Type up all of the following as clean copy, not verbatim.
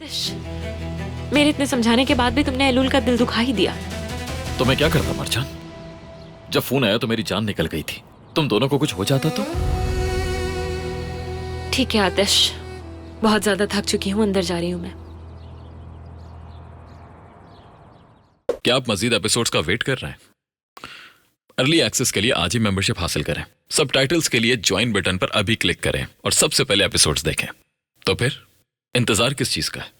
मेरे इतने समझाने के बाद भी तुमने एलुल का दिल दुखा ही दिया। तो मैं क्या करता मरजान? जब फोन आया तो मेरी जान निकल गई थी। तुम दोनों को कुछ हो जाता तो? ठीक है आतिश, बहुत ज्यादा थक चुकी हूँ, अंदर जा रही हूँ मैं। क्या आप मजीद एपिसोड्स का वेट कर रहे हैं? अर्ली एक्सेस के लिए आज ही मेंबरशिप हासिल करें। सबटाइटल्स के लिए ज्वाइन बटन पर अभी क्लिक करें और सबसे पहले एपिसोड्स देखें। तो फिर इंतजार किस चीज का है?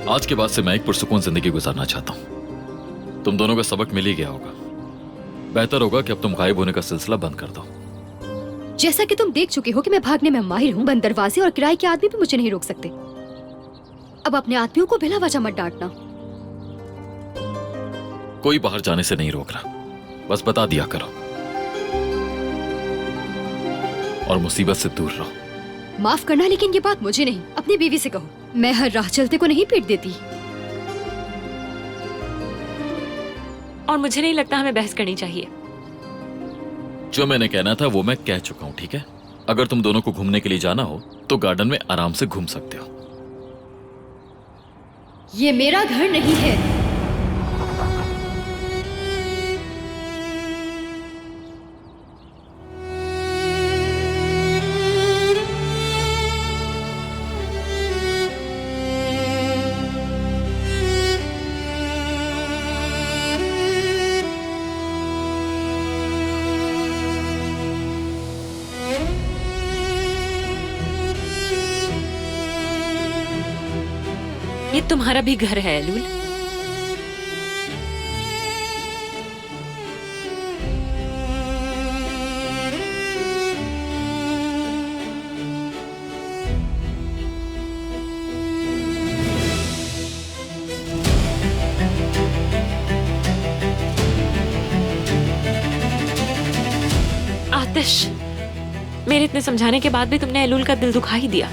आज के बाद से मैं एक पुरसुकून जिंदगी गुजारना चाहता हूं। तुम दोनों का सबक मिल ही गया होगा। बेहतर होगा कि अब तुम गायब होने का सिलसिला बंद कर दो। जैसा कि तुम देख चुके हो कि मैं भागने में माहिर हूँ, बंद दरवाजे और किराए के आदमी भी मुझे नहीं रोक सकते। अब अपने आदमियों को बिला वजह मत डांटना। कोई बाहर जाने से नहीं रोक रहा, बस बता दिया करो और मुसीबत से दूर रहो। माफ करना, लेकिन ये बात मुझे नहीं, अपनी बीवी से कहो। मैं हर राह चलते को नहीं पीट देती। और मुझे नहीं लगता हमें बहस करनी चाहिए। जो मैंने कहना था वो मैं कह चुका हूं, ठीक है? अगर तुम दोनों को घूमने के लिए जाना हो तो गार्डन में आराम से घूम सकते हो। ये मेरा घर नहीं है। ये तुम्हारा भी घर है एलुल। आतिश, मेरे इतने समझाने के बाद भी तुमने एलुल का दिल दुखा ही दिया।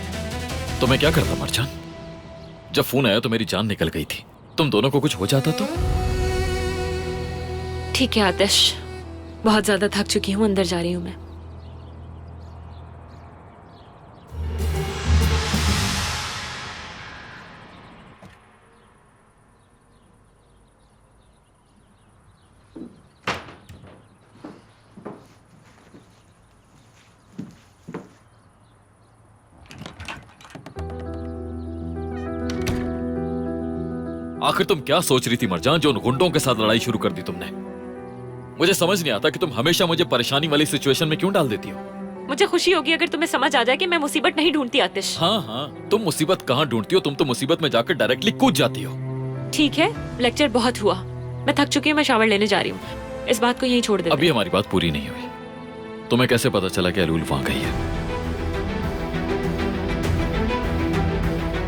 तो मैं क्या करता मरजान? जब फोन आया तो मेरी जान निकल गई थी। तुम दोनों को कुछ हो जाता तो? ठीक है आतिश, बहुत ज्यादा थक चुकी हूँ, अंदर जा रही हूँ मैं। आखिर तुम क्या सोच रही थी मरजान, जो उन गुंडों के साथ लड़ाई शुरू कर दी तुमने? मुझे समझ नहीं आता कि तुम हमेशा मुझे परेशानी वाली सिचुएशन में क्यों डाल देती हो। मुझे खुशी होगी अगर तुम्हें समझ आ जाए कि मैं मुसीबत नहीं ढूंढती आतिश। हाँ, तुम मुसीबत कहाँ ढूंढती हो? तुम तो मुसीबत में जाकर डायरेक्टली कूद जाती हो। ठीक है, लेक्चर बहुत हुआ, मैं थक चुकी हूँ, मैं शावर लेने जा रही हूँ। इस बात को यहीं छोड़ देते। अभी हमारी बात पूरी नहीं हुई। तुम्हें कैसे पता चला कि एलुल वहां गई है?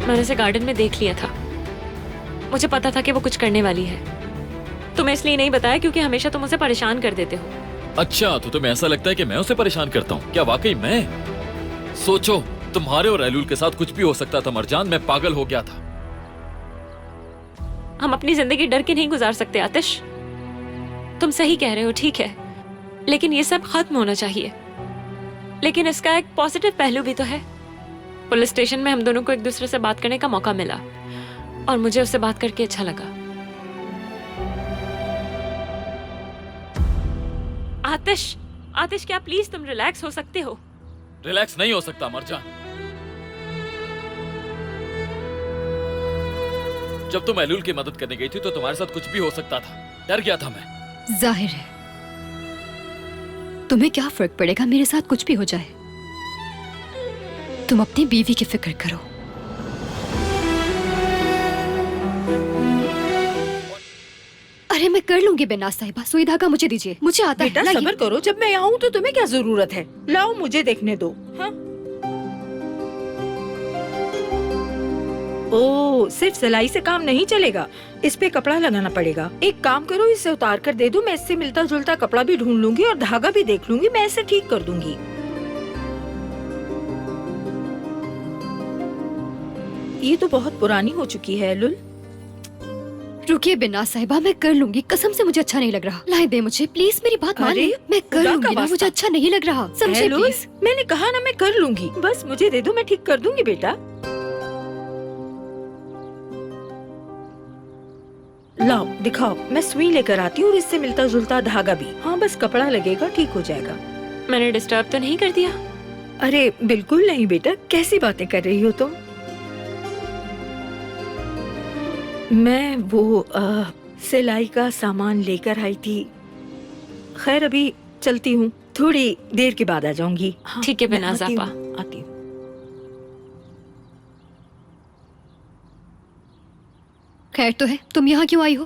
मैंने उसे गार्डन में देख लिया था, मुझे पता था कि वो कुछ करने वाली है। तुम्हें इसलिए नहीं बताया क्योंकि हमेशा तुम उसे परेशान कर देते हो। अच्छा, तो तुम्हें ऐसा लगता है कि मैं उसे परेशान करता हूँ? क्या वाकई मैं? सोचो, तुम्हारे और एलुल के साथ कुछ भी हो सकता था मरजान। मैं पागल हो गया था। हम अपनी जिंदगी डर के नहीं गुजार सकते आतिश। तुम सही कह रहे हो, ठीक है, लेकिन ये सब खत्म होना चाहिए। लेकिन इसका एक पॉजिटिव पहलू भी तो है। पुलिस स्टेशन में हम दोनों को एक दूसरे से बात करने का मौका मिला और मुझे उससे बात करके अच्छा लगा। आतिश, आतिश, क्या प्लीज तुम रिलैक्स हो सकते हो? रिलैक्स नहीं हो सकता मरजान। जब तुम एलुल की मदद करने गई थी तो तुम्हारे साथ कुछ भी हो सकता था। डर गया था मैं। जाहिर है, तुम्हें क्या फर्क पड़ेगा मेरे साथ कुछ भी हो जाए। तुम अपनी बीवी की फिक्र करो। अरे मैं कर लूंगी बेनाज साहिबा, सुई धागा मुझे दीजिए, मुझे आता बेटा है। सब्र करो, जब मैं आऊँ तो तुम्हें क्या जरूरत है। लाओ मुझे देखने दो। हाँ? ओ, सिर्फ सिलाई से काम नहीं चलेगा, इस पे कपड़ा लगाना पड़ेगा। एक काम करो, इसे उतार कर दे दो, मैं इससे मिलता जुलता कपड़ा भी ढूंढ लूंगी और धागा भी देख लूंगी, मैं इसे ठीक कर दूंगी। ये तो बहुत पुरानी हो चुकी है लुल। रुकिए बिना साहिबा, मैं कर लूंगी, कसम से मुझे अच्छा नहीं लग रहा। लाए दे मुझे प्लीज, मेरी बात मान अरे, ले। मैं कर खुदा का लूंगी ना, वास्ता। मुझे अच्छा नहीं लग रहा, समझे लुल, प्लीज। मैंने कहा ना मैं कर लूंगी, बस मुझे दे दो, मैं ठीक कर दूंगी बेटा। लाओ दिखाओ, मैं सुई लेकर आती हूँ और इससे मिलता जुलता धागा भी। हाँ बस कपड़ा लगेगा, ठीक हो जाएगा। मैंने डिस्टर्ब तो नहीं कर दिया? अरे बिल्कुल नहीं बेटा, कैसी बातें कर रही हो तुम। मैं वो सिलाई का सामान लेकर आई थी। खैर अभी चलती हूँ, थोड़ी देर के बाद आ जाऊंगी। हाँ, ठीक है मैं बिनाज आती आपा। हूँ, आती हूँ। खैर तो है, तुम यहाँ क्यों आई हो?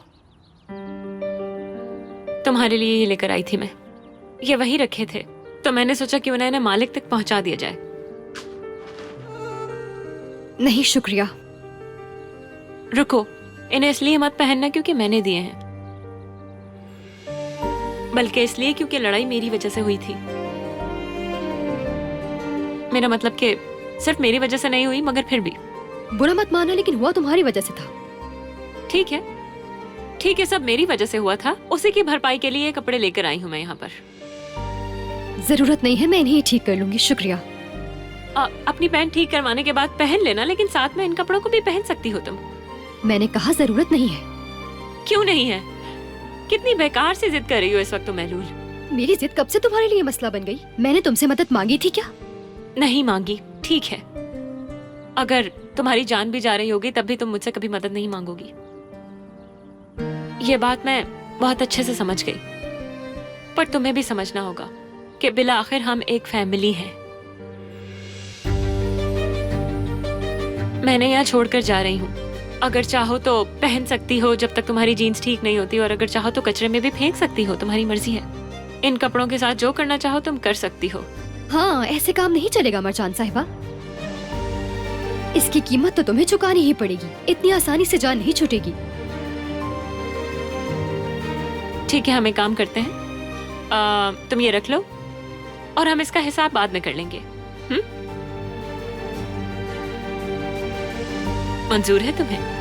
तुम्हारे लिए ये लेकर आई थी मैं। ये वहीं रखे थे तो मैंने सोचा कि उन्हें मालिक तक पहुंचा दिया जाए। नहीं शुक्रिया। रुको, इन्हें इसलिए मत पहनना क्योंकि मैंने दिए हैं, बल्कि इसलिए क्योंकि लड़ाई मेरी वजह से हुई थी। मेरा मतलब कि सिर्फ मेरी वजह से नहीं हुई, मगर फिर भी। बुरा मत माना, लेकिन हुआ तुम्हारी वजह से था। ठीक है, ठीक है, सब मेरी वजह से हुआ था। उसी की भरपाई के लिए ये कपड़े लेकर आई हूँ मैं यहाँ पर। जरूरत नहीं है, मैं इन्हें ठीक कर लूंगी, शुक्रिया। अपनी पैंट ठीक करवाने के बाद पहन लेना, लेकिन साथ में इन कपड़ों को भी पहन सकती हो तुम। मैंने कहा जरूरत नहीं है। क्यों नहीं है? कितनी बेकार से जिद कर रही हो इस वक्त तुम महलूल। मेरी जिद कब से तुम्हारे लिए मसला बन गई? मैंने तुमसे मदद मांगी थी क्या? नहीं मांगी, ठीक है। अगर तुम्हारी जान भी जा रही होगी तब भी तुम मुझसे कभी मदद नहीं मांगोगी। ये बात मैं बहुत अच्छे से समझ गई, पर तुम्हें भी समझना होगा कि बिला आखिर हम एक फैमिली हैं। मैंने यहाँ छोड़कर जा रही हूँ। अगर चाहो तो पहन सकती हो जब तक तुम्हारी जीन्स ठीक नहीं होती, और अगर चाहो तो कचरे में भी फेंक सकती हो, तुम्हारी मर्जी है। इन कपड़ों के साथ जो करना चाहो तुम कर सकती हो। हाँ, ऐसे काम नहीं चलेगा मरचान साहिबा। इसकी कीमत तो तुम्हें चुकानी ही पड़ेगी, इतनी आसानी से जान नहीं छूटेगी। ठीक है, हम एक काम करते हैं, तुम ये रख लो और हम इसका हिसाब बाद में कर लेंगे। मंजूर है तुम्हें?